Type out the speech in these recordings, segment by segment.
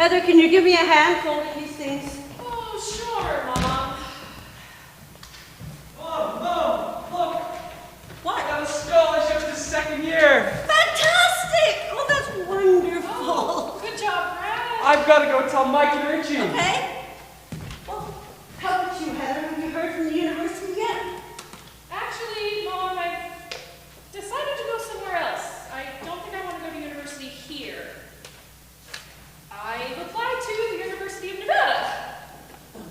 Heather, can you give me a hand folding these things? Oh, sure, Mom. Mom, look. What? I got a scholarship this second year. Fantastic! Oh, that's wonderful. Oh, good job, Brad. I've got to go tell Mike and Richie. Okay. Well, how about you, Heather? Have you heard from the university yet? Actually, Mom, I've decided to go somewhere else. I don't think I want to go to university here. I've applied to the University of Nevada.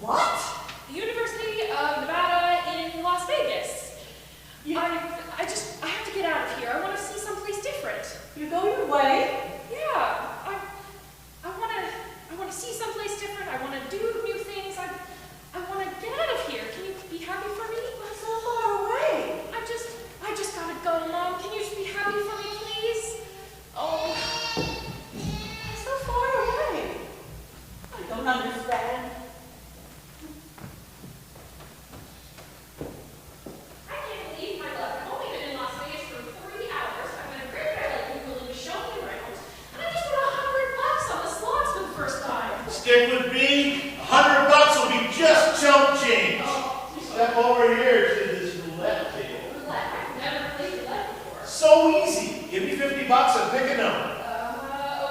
What? The University of Nevada in Las Vegas. I have to get out of here. I want to see someplace different. You're going away? Yeah, I want to see someplace different. I want to do new things. I want to get out of here. Can you be happy for me? What's so far away? I just gotta go, Mom. Can you just be happy for me, please? Oh, So far away. I don't understand. I can't believe my luck. I've only been in Las Vegas for 3 hours. I've met a great guy like you willing to show me around. And I just won $100 on the slots for the first time. Stick with me. $100 will be just chump change. Step over here to this roulette table. Roulette? I've never played roulette before. So easy. Give me $50 and pick a number.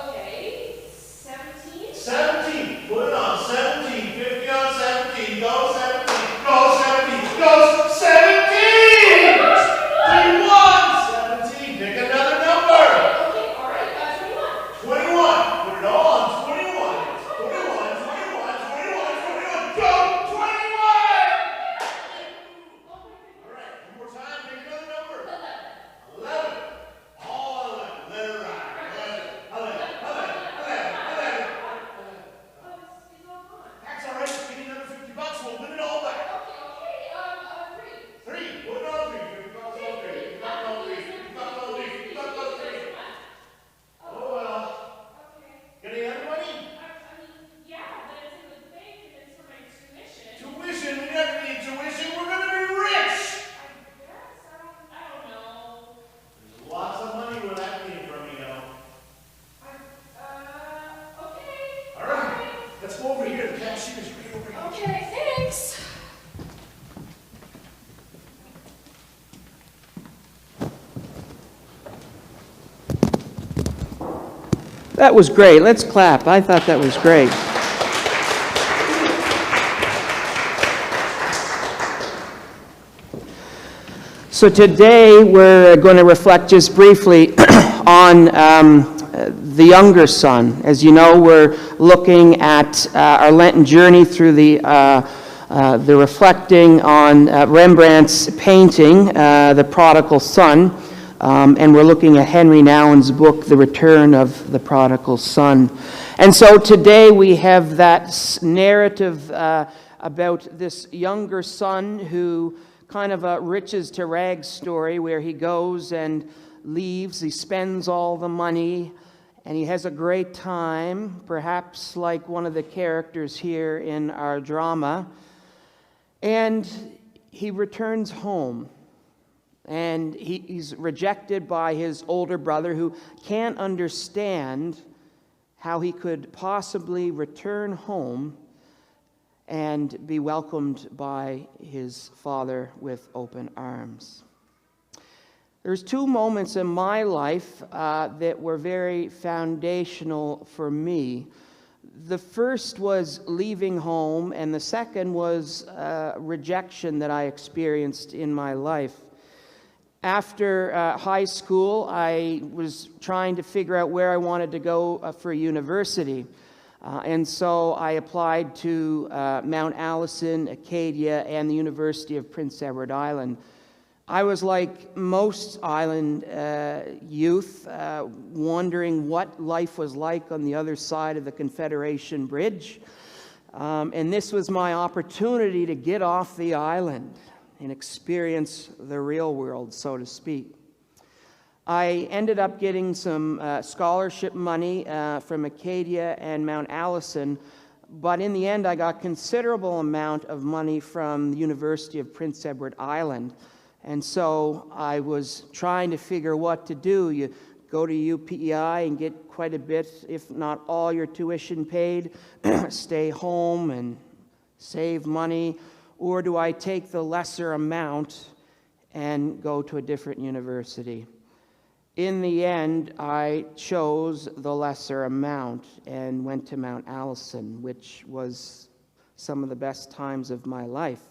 Okay. 17? 17. Put it on 17. 50 on 17. Go 17. Go 17. Go 17! We won! 17. Pick another number. Okay, all right. 21. 21. Put it all on 21. 21. 21. 21. 21. Go 21! All right. One more time. Pick another number. 11. All 11. Let it ride. 11. 11. 11. 11. 11. That's all right. Give me another $50. We'll win it all back. Okay. 3. 3. Put it on 3. $50 on 3. $50 on 3. $50 on 3. $50 on 3. Oh well. Got any other money? Yeah, but it's in the bank and it's for my tuition. Tuition. We never need tuition. We're gonna be rich. I don't know. There's lots of money where that came from, you know. Okay. All right. Let's go over here. The cashier's right over here. Okay, thanks. That was great. Let's clap. I thought that was great. So today we're going to reflect just briefly on the younger son. As you know, we're looking at our Lenten journey through the reflecting on Rembrandt's painting, The Prodigal Son. And we're looking at Henry Nouwen's book, The Return of the Prodigal Son. And so today we have that narrative about this younger son who kind of a riches to rags story where he goes and leaves, he spends all the money, and he has a great time, perhaps like one of the characters here in our drama. And he returns home. And he's rejected by his older brother, who can't understand how he could possibly return home and be welcomed by his father with open arms. There's 2 moments in my life that were very foundational for me. The first was leaving home, and the second was rejection that I experienced in my life. After high school, I was trying to figure out where I wanted to go for university. And so I applied to Mount Allison, Acadia, and the University of Prince Edward Island. I was like most island youth, wondering what life was like on the other side of the Confederation Bridge. And this was my opportunity to get off the island and experience the real world, so to speak. I ended up getting some scholarship money from Acadia and Mount Allison, but in the end I got considerable amount of money from the University of Prince Edward Island. And so I was trying to figure what to do. You go to UPEI and get quite a bit, if not all, your tuition paid, stay home and save money, or do I take the lesser amount and go to a different university? In the end, I chose the lesser amount and went to Mount Allison, which was some of the best times of my life.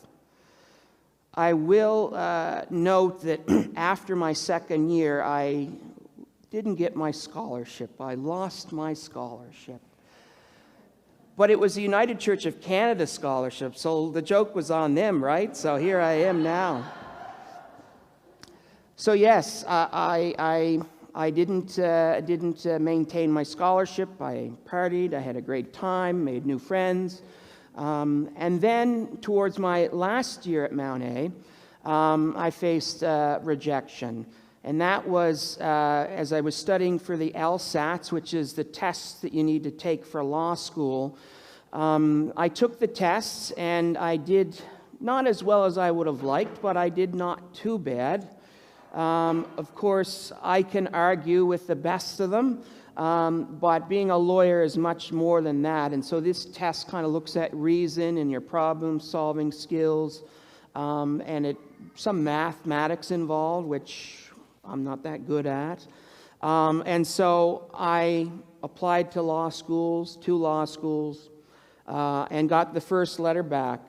I will note that after my second year, I didn't get my scholarship. I lost my scholarship. But it was the United Church of Canada scholarship, so the joke was on them, right? So here I am now. So yes, I didn't maintain my scholarship. I partied. I had a great time, made new friends. And then towards my last year at Mount A, I faced rejection. And that was as I was studying for the LSATs, which is the tests that you need to take for law school. I took the tests, and I did not as well as I would have liked, but I did not too bad. Of course, I can argue with the best of them, but being a lawyer is much more than that. And so this test kind of looks at reason and your problem-solving skills, and some mathematics involved, which I'm not that good at. And so I applied to two law schools, and got the first letter back.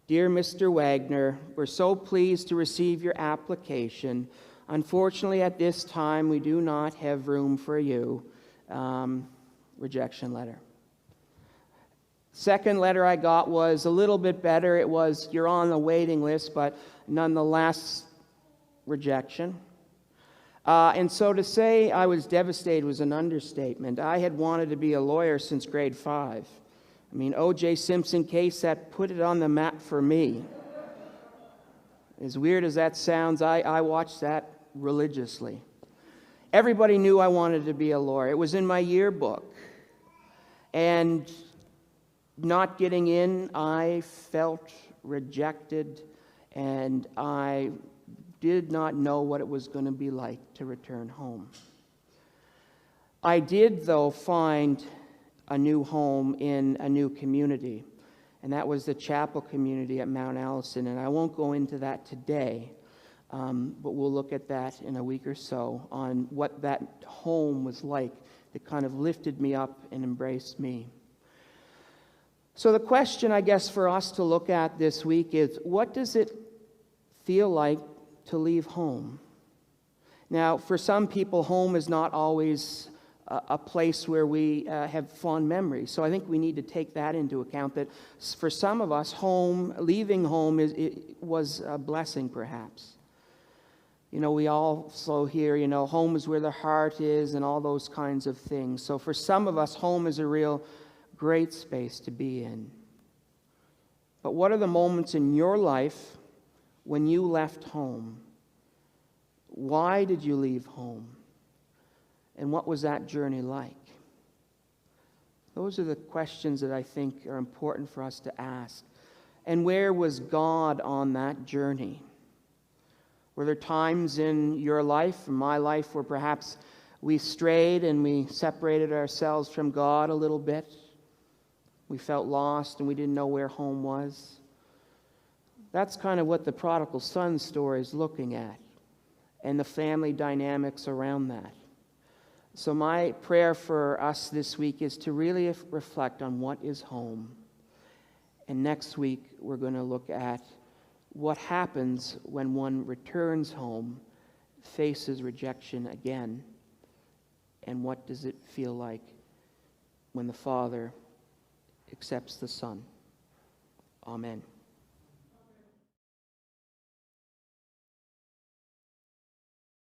Dear Mr. Wagner, we're so pleased to receive your application. Unfortunately, at this time, we do not have room for you. Rejection letter. Second letter I got was a little bit better. It was, you're on the waiting list, but nonetheless, rejection. And so to say I was devastated was an understatement. I had wanted to be a lawyer since grade 5. I mean, O.J. Simpson case, that put it on the map for me. As weird as that sounds, I watched that religiously. Everybody knew I wanted to be a lawyer. It was in my yearbook. And not getting in, I felt rejected, and I did not know what it was going to be like to return home. I did, though, find a new home in a new community, and that was the chapel community at Mount Allison. And I won't go into that today, but we'll look at that in a week or so on what that home was like that kind of lifted me up and embraced me. So the question, I guess, for us to look at this week is, what does it feel like to leave home? Now, for some people, home is not always a place where we have fond memories. So I think we need to take that into account, that for some of us, leaving home was a blessing, perhaps. You know, we also hear, home is where the heart is and all those kinds of things. So for some of us, home is a real great space to be in. But what are the moments in your life when you left home? Why did you leave home? And what was that journey like? Those are the questions that I think are important for us to ask. And where was God on that journey? Were there times in your life, in my life, where perhaps we strayed and we separated ourselves from God a little bit? We felt lost and we didn't know where home was. That's kind of what the prodigal son story is looking at, and the family dynamics around that. So my prayer for us this week is to really reflect on what is home. And next week we're going to look at what happens when one returns home, faces rejection again, and what does it feel like when the Father accepts the Son. Amen.